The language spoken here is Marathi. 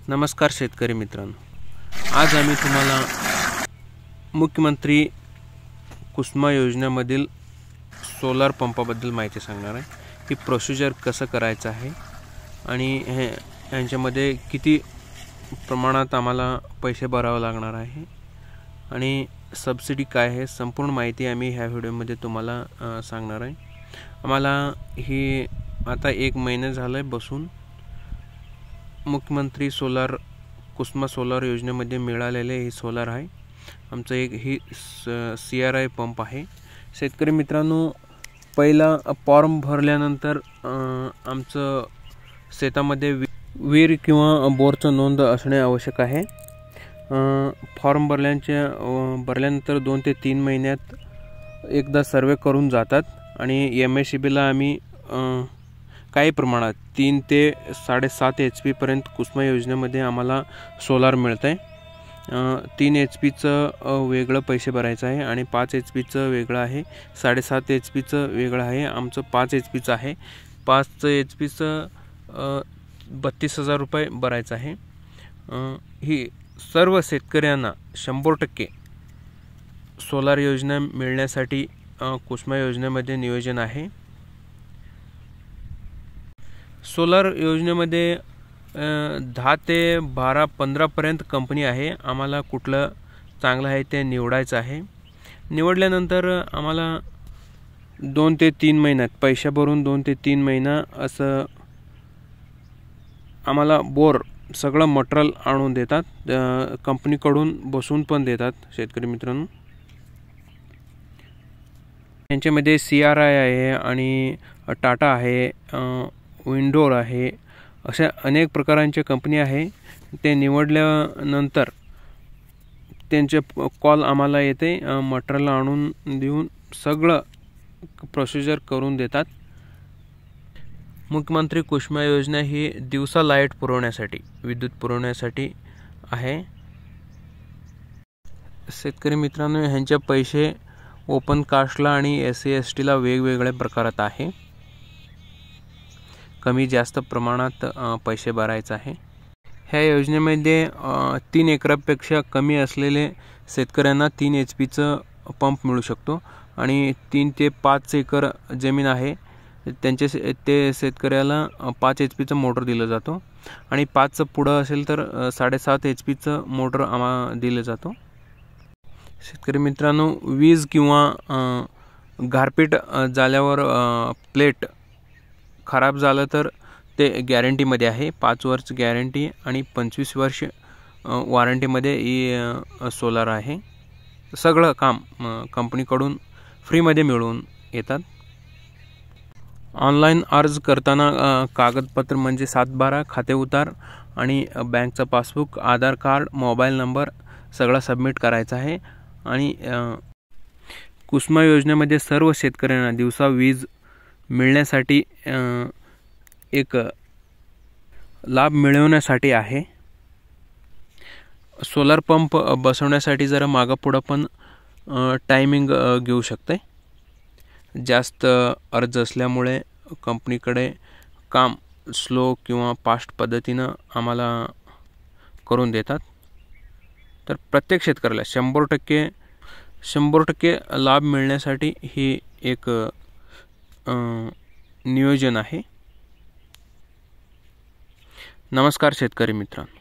नमस्कार शेतकरी मित्रांनो, आज आम्ही तुम्हाला मुख्यमंत्री कुसुमा योजनेमधील सोलार पंपाबद्दल माहिती सांगणार आहे की प्रोसिजर कसं करायचं आहे आणि यांच्यामध्ये किती प्रमाणात आम्हाला पैसे भरावे लागणार आहे आणि सबसिडी काय आहे, संपूर्ण माहिती आम्ही ह्या व्हिडिओमध्ये तुम्हाला सांगणार आहे। आम्हाला ही आता 1 महिना झालाय बसून मुख्यमंत्री कुसुमा सोलार योजनेमध्ये मिळालेले हे सोलार आहे। आमचं एक ही CRI पंप आहे। शेतकरी मित्रांनो, पहिला फॉर्म भरल्यानंतर आमचं शेतामध्ये विहीर किंवा बोरचं नोंद असणे आवश्यक आहे। फॉर्म भरल्यानंतर 2 ते 3 महिन्यात एकदा सर्वे करून जातात आणि MSEBीला आम्ही काही प्रमाणात 3 ते 7.5 HP पर्यंत कुसुमा योजनेमध्ये आम्हाला सोलार मिळतंय। 3 HPचं वेगळं पैसे भरायचं आहे आणि 5 HPचं वेगळं आहे, 7.5 HPचं वेगळं आहे। आमचं 5 HPचं आहे। 5 HPचं 32,000 रुपये भरायचं आहे। ही सर्व शेतकऱ्यांना 100% सोलार योजना मिळण्यासाठी कुसुमा योजनेमध्ये नियोजन आहे। सोलार योजनेमध्ये 10 ते 12-15 पर्यंत कंपनी आहे। आम्हाला कुठलं चांगलं आहे ते निवडायचं आहे। निवडल्यानंतर आम्हाला 2 ते 3 महिन्यात पैसे भरून 2 ते 3 महिना असं आम्हाला बोर सगळं मटेरियल आणून देतात। कंपनीकडून बसून पण देतात। शेतकरी मित्रांनो, यांच्यामध्ये CRI आहे आणि टाटा आहे, विंडोर आहे, अशा अनेक प्रकारांच्या कंपनी आहे। ते निवडल्यानंतर त्यांचे कॉल आम्हाला येते, मटेरियल आणून देऊन सगळं प्रोसिजर करून देतात। मुख्यमंत्री कुसुमा योजना ही दिवसा लाईट पुरवण्यासाठी, विद्युत पुरवण्यासाठी आहे। शेतकरी मित्रांनो, ह्यांचे पैसे ओपन कास्टला आणि SC STला वेगवेगळ्या प्रकारात आहे। कमी जास्त प्रमाणात पैसे भरायचे आहे। ह्या योजनेमध्ये 3 एकरापेक्षा कमी असलेले शेतकऱ्यांना 3 HPचं पंप मिळू शकतो आणि 3 ते 5 एकर जमीन आहे ते शेतकऱ्याला 5 HPचं मोटर दिलं जातो आणि 5चं पुढं असेल तर 7.5 HPचं मोटर दिलं जातो। शेतकरी मित्रांनो, वीज किंवा गारपीट झाल्यावर प्लेट खराब झालं तर ते गॅरंटीमध्ये आहे। 5 वर्ष गॅरंटी आणि 25 वर्ष वॉरंटीमध्ये ही सोलार आहे। सगळं काम कंपनीकडून फ्रीमध्ये मिळून येतात। ऑनलाईन अर्ज करताना कागदपत्र म्हणजे 7/12 खाते उतार आणि बँकचा पासबुक, आधार कार्ड, मोबाईल नंबर सगळं सबमिट करायचं आहे। आणि कुसुमा योजनेमध्ये सर्व शेतकऱ्यांना दिवसा वीज मिळण्यासाठी एक लाभ मिळवण्यासाठी आहे। सोलार पंप बसवण्यासाठी जरा मागं पुढं पण टायमिंग घेऊ शकते। जास्त अर्ज असल्यामुळे कंपनीकडे काम स्लो किंवा फास्ट पद्धतीनं आम्हाला करून देतात। तर प्रत्येक शेतकऱ्याला 100% लाभ मिळण्यासाठी ही एक नियोजन आहे। नमस्कार शेतकरी मित्रांनो।